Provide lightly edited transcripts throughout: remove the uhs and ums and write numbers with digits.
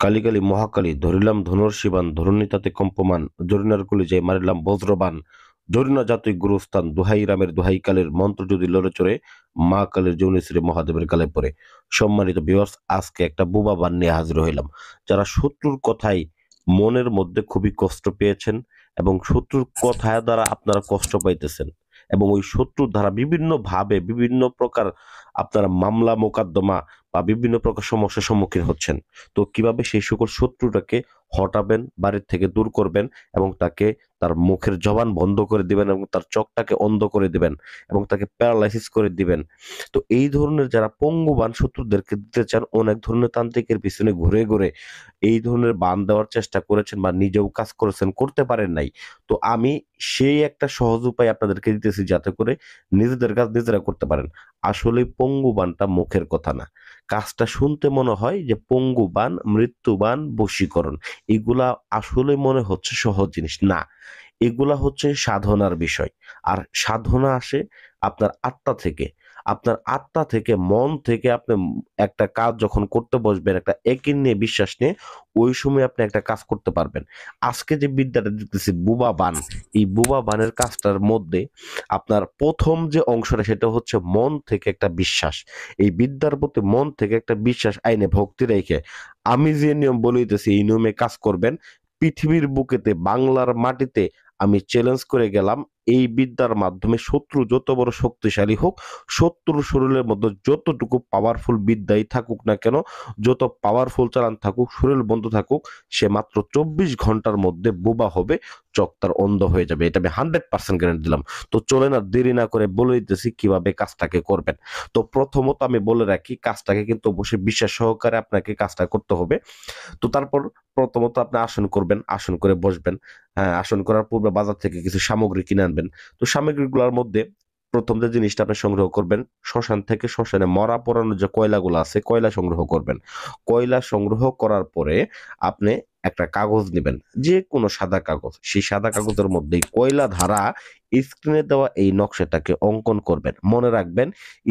কালি কালি মহাকালী ধরিলাম ধনুর্ষি বাণ ধরণী তাতে কম্পমান জরিনার কলিজায় মারিলাম বজ্রবাণ জরিনা জাতই গুরুস্থান দোহাই রামের দোহাই কালের মন্ত্র যদি লড়ে চড়ে মা কালের যৌনি শ্রী মহাদেবের গালে পড়ে। সম্মানিত ভিউয়ার্স, আজকে একটা বোবা বান নিয়ে হাজির হইলাম। যারা শত্রুর কথায় মনের মধ্যে খুবই কষ্ট পেয়েছেন এবং শত্রুর কথা দ্বারা আপনারা কষ্ট পাইতেছেন এবং ওই শত্রুর দ্বারা বিভিন্ন ভাবে বিভিন্ন প্রকার আপনারা মামলা মোকদ্দমা বা বিভিন্ন প্রকার সমস্যার সম্মুখীন হচ্ছেন। তো কিভাবে সেই সকল শত্রুটাকে হটাবেন, বাড়ির থেকে দূর করবেন এবং তাকে তার মুখের জবান বন্ধ করে দিবেন এবং তার চোখটাকে অন্ধ করে দিবেন এবং তাকে প্যারালাইসিস করে দিবেন। তো এই ধরনের যারা পঙ্গুবান শত্রুদেরকে দিতে চান, অনেক ধরনের তান্ত্রিকের পিছনে ঘুরে ঘুরে এই ধরনের বান দেওয়ার চেষ্টা করেছেন বা নিজেও কাজ করেছেন, করতে পারেন নাই। তো আমি সেই একটা সহজ উপায় আপনাদেরকে দিতেছি যাতে করে নিজেদের কাজ নিজেরা করতে পারেন। আসলে পঙ্গুবানটা মুখের কথা না, কাজটা শুনতে মনে হয় যে পঙ্গুবান, মৃত্যুবান, বশীকরণ, এগুলা আসলে মনে হচ্ছে সহজ জিনিস না। এগুলা হচ্ছে সাধনার বিষয়। আর সাধনা আসে আপনার আত্মা থেকে। আপনার আত্মা থেকে, মন থেকে আপনি একটা কাজ যখন করতে বসবেন, একটা একিন নিয়ে, বিশ্বাস নিয়ে, ওই সময় আপনি একটা কাজ করতে পারবেন। আজকে যে বিদ্যাটা দিতেছি বুবা বান, এই বুবা বানের কাজটার মধ্যে আপনার প্রথম যে অংশটা সেটা হচ্ছে মন থেকে একটা বিশ্বাস। এই বিদ্যার প্রতি মন থেকে একটা বিশ্বাস আইনে ভক্তি রেখে আমি যে নিয়ম বলিতেছি এই নিয়মে কাজ করবেন। পৃথিবীর বুকেতে, বাংলার মাটিতে আমি চ্যালেঞ্জ করে গেলাম, এই বিদ্যার মাধ্যমে শত্রু যত বড় শক্তিশালী হোক, শত্রুর শরীরের মধ্যে যতটুকু পাওয়ারফুল বিদ্যাই থাকুক না কেন, যত পাওয়ারফুল চালান থাকুক, শরীর বন্ধ থাকুক, সে মাত্র 24 ঘন্টার মধ্যে বোবা হবে, চোখ তার অন্ধ হয়ে যাবে। এটা আমি 100% গ্যারান্টি দিলাম। তো চলেন আর দেরি না করে বলে দিতেছি কিভাবে কাজটাকে করবেন। তো প্রথমত আমি বলে রাখি, কাজটাকে কিন্তু অবশ্যই বিশ্বাস সহকারে আপনাকে কাজটা করতে হবে। তো তারপর প্রথমত আপনি আসন করবেন, আসন করে বসবেন। হ্যাঁ, আসন করার পূর্বে বাজার থেকে কিছু সামগ্রী কিনে আনবেন। তো সামগ্রীগুলোর মধ্যে প্রথম যে জিনিসটা আপনি সংগ্রহ করবেন, শ্মশান থেকে শ্মশানে মরা পোড়ানো যে কয়লাগুলো আছে, কয়লা সংগ্রহ করবেন। কয়লা সংগ্রহ করার পরে আপনি একটা কাগজ নেবেন, যে কোনো সাদা কাগজ। সেই সাদা কাগজের মধ্যে কয়লা ধারা স্ক্রিনে দেওয়া এই নকশাটাকে অঙ্কন করবেন। মনে রাখবেন,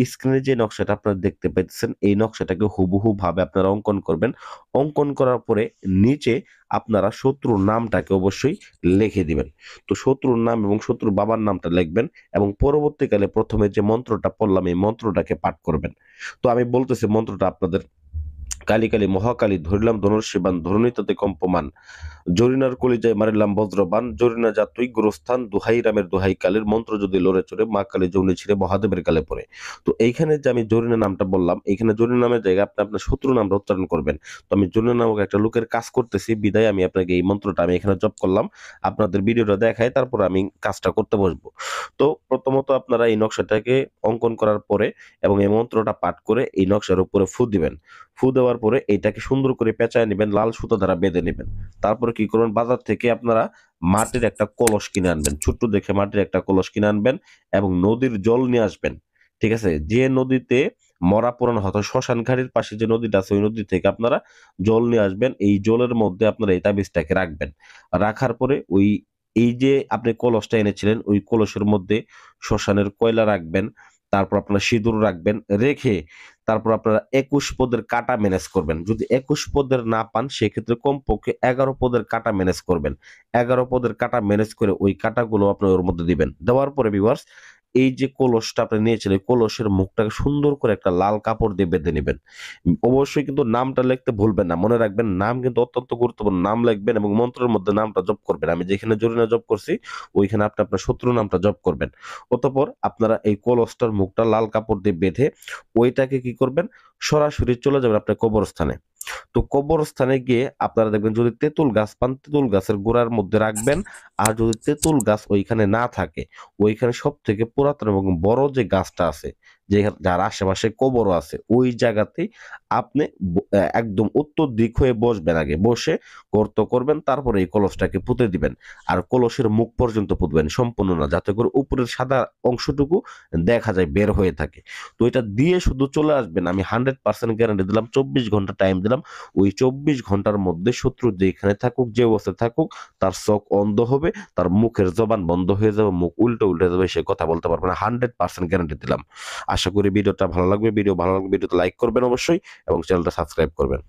স্ক্রিনে যে নকশাটা আপনারা দেখতে পাচ্ছেন, এই নকশাটাকে হুবহু ভাবে আপনারা অঙ্কন করবেন। অঙ্কন করার পরে নিচে আপনারা শত্রুর নামটাকে অবশ্যই লিখে দিবেন। তো শত্রুর নাম এবং শত্রুর বাবার নামটা লিখবেন এবং পরবর্তীকালে প্রথমে যে মন্ত্রটা পড়লাম এই মন্ত্রটাকে পাঠ করবেন। তো আমি বলতেছি মন্ত্রটা আপনাদের। কালি কালি মহাকালী ধরিলাম ধনুর্ষি বাণ ধরণী তাতে কম্পমান জরিনার কলিজায় মারিলাম বজ্রবাণ জরিনা জাতই গুরুস্থান দোহাই রামের দোহাই কালের মন্ত্র যদি লড়ে চড়ে মা কালী যৌনি ছিঁড়ে মহাদেবের গালে পড়ে। তো এইখানে যে আমি জরিনা নামটা বললাম, এইখানে জরিনা নামের জায়গায় আপনি আপনার শত্রু নামটা উচ্চারণ করবেন। তো আমি জরিনা নামক একটা লোকের কাজ করতেছি বিদায় আমি আপনাকে এই মন্ত্রটা আমি এখানে জপ করলাম, আপনাদের ভিডিওটা দেখায় তারপর আমি কাজটা করতে বসবো। তো প্রথমত আপনারা এই নকশাটাকে অঙ্কন করার পরে এবং এই মন্ত্রটা পাঠ করে এই নকশার উপরে ফু দিবেন। ফু দেওয়ার পরে এইটাকে সুন্দর করে পেঁচায় নেবেন, লাল সুতো দ্বারা বেঁধে নেবেন। তারপরে কি করবেন, বাজার থেকে আপনারা মাটির একটা কলস কিনে আনবেন, ছোট্ট দেখে মাটির একটা কলস কিনে আনবেন এবং নদীর জল নিয়ে আসবেন। ঠিক আছে, যে নদীতে মরা পুরানো হতো, শ্মশান ঘাটের পাশে যে নদীটা আছে ওই নদী থেকে আপনারা জল নিয়ে আসবেন। এই জলের মধ্যে আপনারা এই তাবিজটাকে রাখবেন। রাখার পরে ওই এই যে আপনি কলসটা এনেছিলেন ওই কলসের মধ্যে শ্মশানের কয়লা রাখবেন। তারপর আপনারা সিঁদুর রাখবেন, রেখে তারপর আপনারা 21 পদের কাটা ম্যানেজ করবেন। যদি 21 পদের না পান সেক্ষেত্রে কমপক্ষে 11 পদের কাটা ম্যানেজ করবেন। 11 পদের কাটা ম্যানেজ করে ওই কাটাগুলো আপনি ওর মধ্যে দিবেন। দেওয়ার পরে ভিউয়ার্স, এই যে কলসটা আপনি নিয়েছিলেন কলসের মুখটাকে সুন্দর করে একটা লাল কাপড় দিয়ে বেঁধে নেবেন। অবশ্যই কিন্তু নামটা লিখতে ভুলবেন না, মনে রাখবেন নাম কিন্তু অত্যন্ত গুরুত্বপূর্ণ। নাম লিখবেন এবং মন্ত্রের মধ্যে নামটা জপ করবেন। আমি যেখানে জরিনা জপ করছি ওইখানে আপনি আপনার শত্রু নামটা জপ করবেন। অতঃপর আপনারা এই কলসটার মুখটা লাল কাপড় দিয়ে বেঁধে ওইটাকে কি করবেন, সরাসরি চলে যাবেন আপনার কবরস্থানে। তো কবরস্থানে গিয়ে আপনারা দেখবেন যদি তেঁতুল গাছ পান তেঁতুল গাছের গোড়ার মধ্যে রাখবেন। আর যদি তেঁতুল গাছ ওইখানে না থাকে, ওইখানে সব থেকে পুরাতন এবং বড় যে গাছটা আছে, যে যার আশেপাশে কবরও আছে, ওই জায়গাতেই আপনি একদম উত্তর দিক হয়ে বসবেন। আগে বসে গর্ত করবেন, তারপরে এই কলসটাকে পুঁতে দিবেন। আর কলসের মুখ পর্যন্ত পুঁতবেন, সম্পূর্ণ না, যাতে করে উপরের সাদা অংশটুকু দেখা যায়, বের হয়ে থাকে। তো এটা দিয়ে শুধু চলে আসবেন, আমি 100% গ্যারান্টি দিলাম, 24 ঘন্টা টাইম দিলাম। ওই 24 ঘন্টার মধ্যে শত্রু যেখানে থাকুক, যে অবস্থায় থাকুক, তার চোখ অন্ধ হবে, তার মুখের জবান বন্ধ হয়ে যাবে, মুখ উল্টে উল্টে যাবে, সে কথা বলতে পারবে না। 100% গ্যারান্টি দিলাম। আশা করি ভিডিওটা ভালো লাগবে। ভিডিও ভালো লাগবে ভিডিওতে লাইক করবেন অবশ্যই এবং চ্যানেলটা সাবস্ক্রাইব করবেন।